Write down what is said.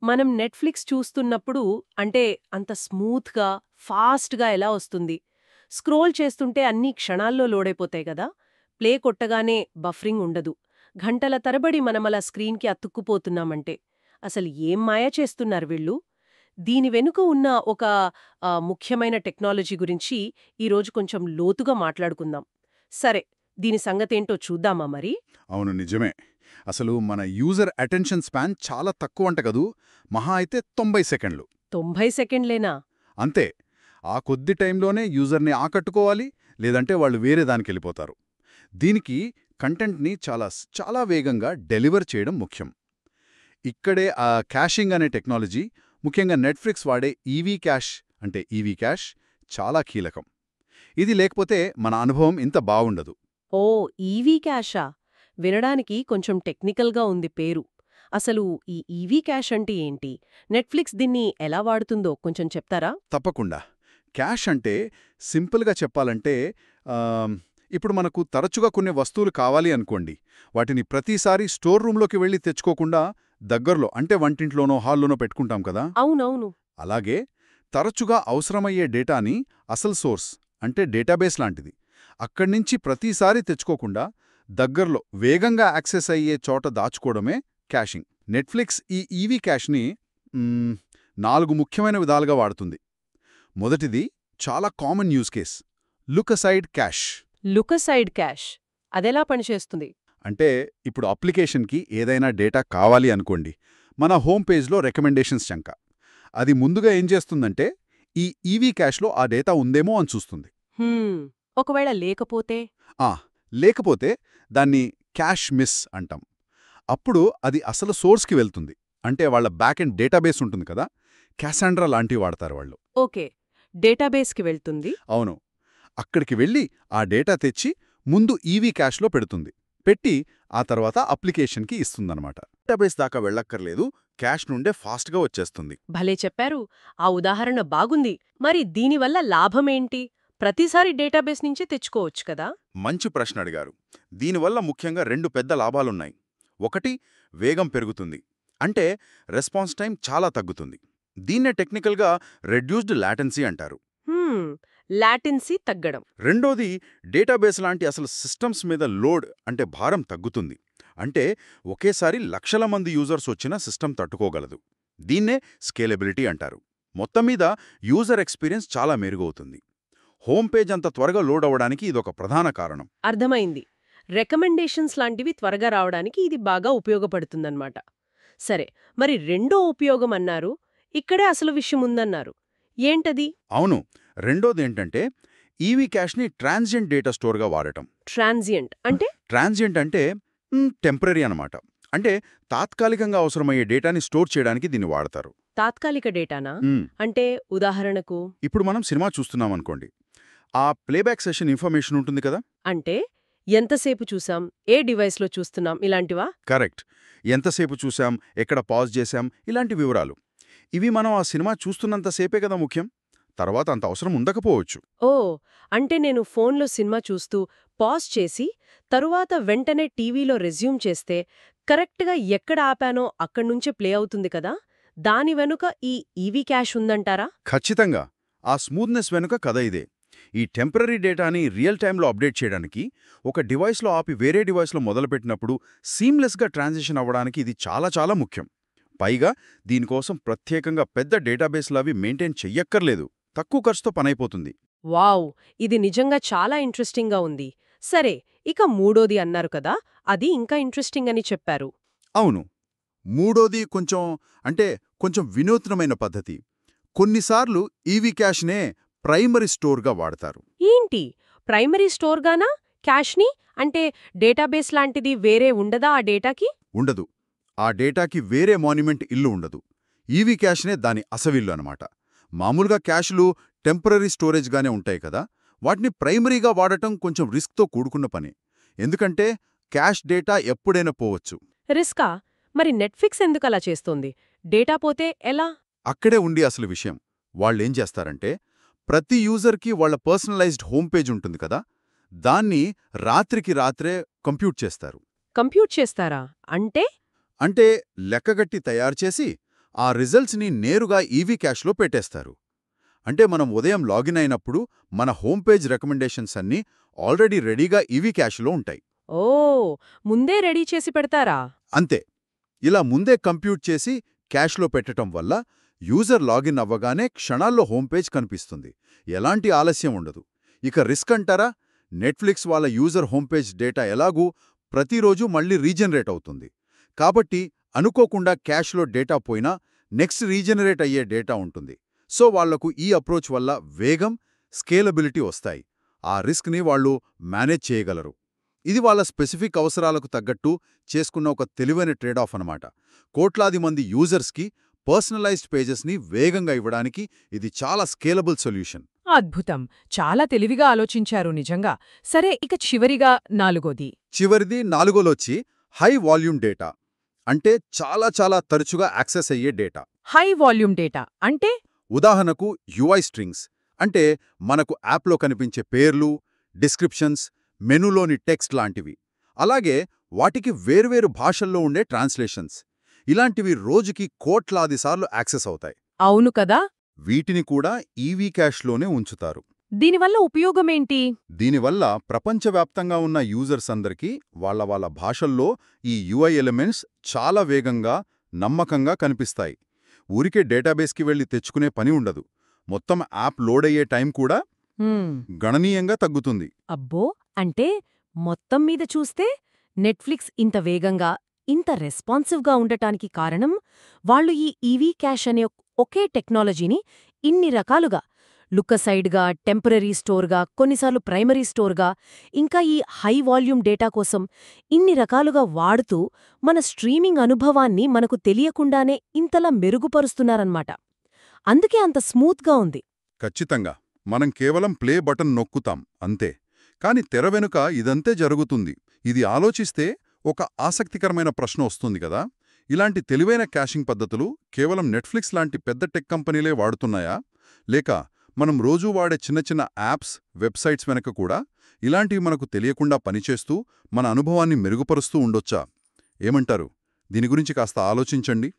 మనం నెట్‌ఫ్లిక్స్ చూస్తున్నప్పుడు అంటే అంత స్మూత్‌గా, ఫాస్ట్‌గా ఎలా వస్తుంది? స్క్రోల్ చేస్తుంటే అన్నీ క్షణాల్లో లోడైపోతాయి గదా! ప్లే కొట్టగానే బఫరింగ్ ఉండదు. గంటల తరబడి మనమలా స్క్రీన్‌కి అతుక్కుపోతున్నామంటే, అసలు ఏం మాయ చేస్తున్నారు వీళ్ళు? దీని వెనుక ఉన్న ఒక ముఖ్యమైన టెక్నాలజీ గురించి ఈరోజు కొంచెం లోతుగా మాట్లాడుకుందాం. సరే, దీని సంగతేంటో చూద్దామా మరి? అవును, నిజమే. అసలు మన యూజర్ అటెన్షన్ స్పాన్ చాలా తక్కువంట కదూ. మహా అయితే 90 సెకండ్లు. 90 సెకండ్లేనా? అంతే. ఆ కొద్ది టైంలోనే యూజర్ని ఆకట్టుకోవాలి, లేదంటే వాళ్ళు వేరే దానికెళ్ళిపోతారు. దీనికి కంటెంట్ని చాలా వేగంగా డెలివర్ చేయడం ముఖ్యం. ఇక్కడే ఆ క్యాషింగ్ అనే టెక్నాలజీ, ముఖ్యంగా నెట్‌ఫ్లిక్స్ వాడే ఈవీ క్యాష్ అంటే ఈవీ క్యాష్ చాలా కీలకం. ఇది లేకపోతే మన అనుభవం ఇంత బావుండదు. ఓహ్! ఈవీ క్యాషా? వినడానికి కొంచెం టెక్నికల్‌గా ఉంది పేరు. అసలు ఈ ఈవీ క్యాష్ అంటే ఏంటి? నెట్‌ఫ్లిక్స్ దీన్ని ఎలా వాడుతుందో కొంచెం చెప్తారా? తప్పకుండా. క్యాష్ అంటే సింపుల్‌గా చెప్పాలంటే ఆహ్, ఇప్పుడు మనకు తరచుగా కొన్ని వస్తువులు కావాలి అనుకోండి. వాటిని ప్రతిసారి స్టోర్ రూమ్‌లోకి వెళ్లి తెచ్చుకోకుండా దగ్గరలో అంటే వంటింట్లోనో, హాల్లోనో పెట్టుకుంటాం కదా! అవునవును. అలాగే తరచుగా అవసరమయ్యే డేటాని అసలు సోర్స్ అంటే డేటాబేస్ లాంటిది. అక్కడ్నించి ప్రతిసారి తెచ్చుకోకుండా దగ్గర్లో వేగంగా యాక్సెస్ అయ్యే చోట దాచుకోవడమే క్యాషింగ్. నెట్‌ఫ్లిక్స్ ఈ ఈవీ క్యాష్‌ని 4 ముఖ్యమైన విధాలుగా వాడుతుంది. మొదటిది చాలా common use case, look aside cache. Lookaside cache. అదెలా పనిచేస్తుంది? అంటే ఇప్పుడు అప్లికేషన్‌కి ఏదైనా డేటా కావాలి అనుకోండి. మన హోమ్ పేజ్‌లో రికమెండేషన్స్ చంక. అది ముందుగా ఏం చేస్తుందంటే, ఈ ఈవీ క్యాష్‌లో ఆ డేటా ఉందేమో అని చూస్తుంది. హ్మ్. ఒకవేళ లేకపోతే? ఆ! లేకపోతే దాన్ని క్యాష్ మిస్ అంటాం. అప్పుడు అది అసలు సోర్స్‌కి వెళ్తుంది. అంటే వాళ్ళ బ్యాక్ ఎండ్ డేటాబేస్ ఉంటుంది కదా! క్యాసాండ్రా లాంటివి వాడతారు వాళ్ళు. ఓకే. డేటాబేస్‌కి వెళ్తుంది. అవును. అక్కడికి వెళ్ళి ఆ డేటా తెచ్చి ముందు ఈవీ క్యాష్‌లో పెడుతుంది. పెట్టి ఆ తర్వాత అప్లికేషన్‌కి ఇస్తుందన్నమాట. డేటాబేస్ దాకా వెళ్ళక్కర్లేదు. క్యాష్ నుండే ఫాస్ట్‌గా వచ్చేస్తుంది. భలే చెప్పారు. ఆ ఉదాహరణ బాగుంది. మరి దీనివల్ల లాభమేంటి? ప్రతిసారి డేటాబేస్ నుంచే తెచ్చుకోవచ్చు కదా? మంచి ప్రశ్న అడిగారు. దీనివల్ల ముఖ్యంగా 2 పెద్ద లాభాలున్నాయి. ఒకటి, వేగం పెరుగుతుంది. అంటే రెస్పాన్స్ టైం చాలా తగ్గుతుంది. దీన్నే టెక్నికల్‌గా రెడ్యూస్డ్ లాటెన్సీ అంటారు. హ్మ్. లాటెన్సీ తగ్గడం. రెండోది, డేటాబేస్ లాంటి అసలు సిస్టమ్స్ మీద లోడ్ అంటే భారం తగ్గుతుంది. అంటే ఒకేసారి లక్షల మంది యూజర్స్ వచ్చినా సిస్టమ్ తట్టుకోగలదు. దీన్నే స్కేలబిలిటీ అంటారు. మొత్తం మీద యూజర్ ఎక్స్పీరియన్స్ చాలా మెరుగవుతుంది. హోమ్ పేజ్ అంత త్వరగా లోడ్ అవ్వడానికి ఇదొక ప్రధాన కారణం. అర్థమైంది. రికమెండేషన్స్ లాంటివి త్వరగా రావడానికి ఇది బాగా ఉపయోగపడుతుందన్నమాట. సరే, మరి రెండో ఉపయోగం అన్నారు. ఇక్కడే అసలు విషయం ఉందన్నారు. ఏంటది? అవును. రెండోదేంటంటే, ఈవీ క్యాష్‌ని ట్రాన్సియెంట్ డేటా స్టోర్‌గా వాడటం. ట్రాన్సియంట్ అంటే? ట్రాన్సియెంట్ అంటే టెంపరరీ అనమాట. అంటే తాత్కాలికంగా అవసరమయ్యే డేటాని స్టోర్ చేయడానికి దీన్ని వాడతారు. తాత్కాలిక డేటానా? హ్మ్. అంటే ఉదాహరణకు? ఇప్పుడు మనం సినిమా చూస్తున్నామనుకోండి. ఆ ప్లేబ్యాక్ సెషన్ ఇన్ఫర్మేషన్ ఉంటుంది కదా! అంటే ఎంతసేపు చూసాం? ఏ డివైస్‌లో చూస్తున్నాం? ఇలాంటివా? కరెక్ట్. ఎంతసేపు చూసాం, ఎక్కడ పాజ్ చేశాం, ఇలాంటి వివరాలు. ఇవి మనం ఆ సినిమా చూస్తున్నంత సేపే కదా ముఖ్యం. తర్వాత అంత అవసరం ఉండకపోవచ్చు. ఓహ్! అంటే నేను ఫోన్లో సినిమా చూస్తూ పాజ్ చేసి, తరువాత వెంటనే టీవీలో రెజ్యూమ్ చేస్తే, కరెక్ట్‌గా ఎక్కడ ఆపానో అక్కడ్నుంచే ప్లే అవుతుంది కదా! దాని వెనుక ఈ ఈవీ క్యాష్ ఉందంటారా? ఖచ్చితంగా. ఆ స్మూత్‌నెస్ వెనుక కథ ఇదే. ఈ టెంపరరీ డేటాని రియల్ టైమ్‌లో అప్డేట్ చేయడానికి, ఒక డివైస్‌లో ఆపి వేరే డివైస్‌లో మొదలుపెట్టినప్పుడు సీమ్‌లెస్‌గా ట్రాన్సిషన్ అవ్వడానికి ఇది చాలా చాలా ముఖ్యం. పైగా దీనికోసం ప్రత్యేకంగా పెద్ద డేటాబేస్‌లవి మెయింటైన్ చెయ్యక్కర్లేదు. తక్కువ ఖర్చుతో పనైపోతుంది. వావ్! ఇది నిజంగా చాలా ఇంట్రెస్టింగ్‌గా ఉంది. సరే, ఇక మూడోది అన్నారు కదా! అది ఇంకా ఇంట్రెస్టింగ్ అని చెప్పారు. అవును. మూడోది కొంచెం వినూత్నమైన పద్ధతి. కొన్నిసార్లు ఈవీ క్యాష్‌నే ప్రైమరీ స్టోర్‌గా వాడతారు. ఏంటి? ప్రైమరీ స్టోర్‌గానా? క్యాష్‌ని? అంటే డేటాబేస్ లాంటిది వేరే ఉండదా ఆ డేటాకి? ఉండదు. ఆ డేటాకి వేరే మాన్యుమెంట్ ఇల్లు ఉండదు. ఈవీ క్యాష్‌నే దాని అసవిల్లు అనమాట. మామూలుగా క్యాష్‌లు టెంపరరీ స్టోరేజ్‌గానే ఉంటాయి కదా! వాటిని ప్రైమరీగా వాడటం కొంచెం రిస్క్‌తో కూడుకున్న పని. ఎందుకంటే క్యాష్ డేటా ఎప్పుడైనా పోవచ్చు. రిస్కా? మరి నెట్‌ఫ్లిక్స్ ఎందుకలా చేస్తోంది? డేటా పోతే ఎలా? అక్కడే ఉంది అసలు విషయం. వాళ్ళేం చేస్తారంటే, ప్రతి యూజర్‌కి వాళ్ళ పర్సనలైజ్డ్ హోమ్ పేజ్ ఉంటుంది కదా! దాన్ని రాత్రికి రాత్రే కంప్యూట్ చేస్తారు. కంప్యూట్ చేస్తారా? అంటే? అంటే లెక్కగట్టి తయారుచేసి, ఆ రిజల్ట్స్ని నేరుగా ఈవీ క్యాష్లో పెట్టేస్తారు. అంటే మనం ఉదయం లాగిన్ అయినప్పుడు మన హోమ్ పేజ్ రికమెండేషన్స్ అన్నీ ఆల్రెడీ రెడీగా ఈవీ క్యాష్లో ఉంటాయి. ఓ, ముందే రెడీ చేసి పెడతారా? అంతే. ఇలా ముందే కంప్యూట్ చేసి క్యాష్లో పెట్టటం వల్ల యూజర్ లాగిన్ అవ్వగానే క్షణాల్లో హోమ్ పేజ్ కనిపిస్తుంది. ఎలాంటి ఆలస్యం ఉండదు. ఇక రిస్క్ అంటారా? నెట్ఫ్లిక్స్ వాళ్ళ యూజర్ హోమ్ పేజ్ డేటా ఎలాగూ ప్రతిరోజు మళ్ళీ రీజనరేట్ అవుతుంది. కాబట్టి అనుకోకుండా క్యాష్లో డేటా పోయినా నెక్స్ట్ రీజనరేట్ అయ్యే డేటా ఉంటుంది. సో వాళ్లకు ఈ అప్రోచ్ వల్ల వేగం, స్కేలబిలిటీ వస్తాయి. ఆ రిస్క్ని వాళ్ళు మేనేజ్ చేయగలరు. ఇది వాళ్ళ స్పెసిఫిక్ అవసరాలకు తగ్గట్టు చేసుకున్న ఒక తెలివైన ట్రేడ్ ఆఫ్ అన్నమాట. కోట్లాది మంది యూజర్స్కి పర్సనలైజ్డ్ పేజెస్ని వేగంగా ఇవ్వడానికి ఇది చాలా స్కేలబుల్ సొల్యూషన్. అద్భుతం. చాలా తెలివిగా ఆలోచించారు నిజంగా. సరే, ఇక చివరిగా నాలుగోది. చివరిది నాలుగోలొచ్చి హై వాల్యూమ్ డేటా. అంటే చాలా చాలా తరచుగా యాక్సెస్ అయ్యే డేటా. హై వాల్యూమ్ డేటా అంటే? ఉదాహరణకు యూఐ స్ట్రింగ్స్. అంటే మనకు యాప్లో కనిపించే పేర్లు, డిస్క్రిప్షన్స్, మెనూలోని టెక్స్ట్ లాంటివి. అలాగే వాటికి వేర్వేరు భాషల్లో ఉండే ట్రాన్స్లేషన్స్. ఇలాంటివి రోజుకి కోట్లాదిసార్లు యాక్సెస్ అవుతాయి. అవును కదా. వీటిని కూడా ఈవీ క్యాష్లోనే ఉంచుతారు. దీనివల్ల ఉపయోగమేంటి? దీనివల్ల ప్రపంచవ్యాప్తంగా ఉన్న యూజర్స్ అందరికీ వాళ్ళ భాషల్లో ఈ యూఐ ఎలిమెంట్స్ చాలా వేగంగా, నమ్మకంగా కనిపిస్తాయి. ఊరికే డేటాబేస్కి వెళ్లి తెచ్చుకునే పని ఉండదు. మొత్తం యాప్ లోడ్ అయ్యే టైం కూడా గణనీయంగా తగ్గుతుంది. అబ్బో, అంటే మొత్తం మీద చూస్తే నెట్ఫ్లిక్స్ ఇంత వేగంగా, ఇంత రెస్పాన్సివ్గా ఉండటానికి కారణం వాళ్ళు ఈ ఈవీ క్యాష్ అనే ఒకే టెక్నాలజీని ఇన్ని రకాలుగా లుక్కసైడ్గా, టెంపరరీ స్టోర్గా, కొన్నిసార్లు ప్రైమరీ స్టోర్గా, ఇంకా ఈ హై వాల్యూమ్ డేటా కోసం ఇన్ని రకాలుగా వాడుతూ మన స్ట్రీమింగ్ అనుభవాన్ని మనకు తెలియకుండానే ఇంతలా మెరుగుపరుస్తున్నారన్నమాట. అందుకే అంత స్మూత్గా ఉంది. ఖచ్చితంగా. మనం కేవలం ప్లే బటన్ నొక్కుతాం అంతే. కాని తెర వెనుక ఇదంతే జరుగుతుంది. ఇది ఆలోచిస్తే ఒక ఆసక్తికరమైన ప్రశ్న వస్తుంది కదా. ఇలాంటి తెలివైన క్యాషింగ్ పద్ధతులు కేవలం నెట్ఫ్లిక్స్ లాంటి పెద్ద టెక్ కంపెనీలే వాడుతున్నాయా? లేక మనం రోజూ వాడే చిన్న చిన్న యాప్స్, వెబ్సైట్స్ వెనక కూడా ఇలాంటివి మనకు తెలియకుండా పనిచేస్తూ మన అనుభవాన్ని మెరుగుపరుస్తూ ఉండొచ్చా? ఏమంటారు? దీని గురించి కాస్త ఆలోచించండి.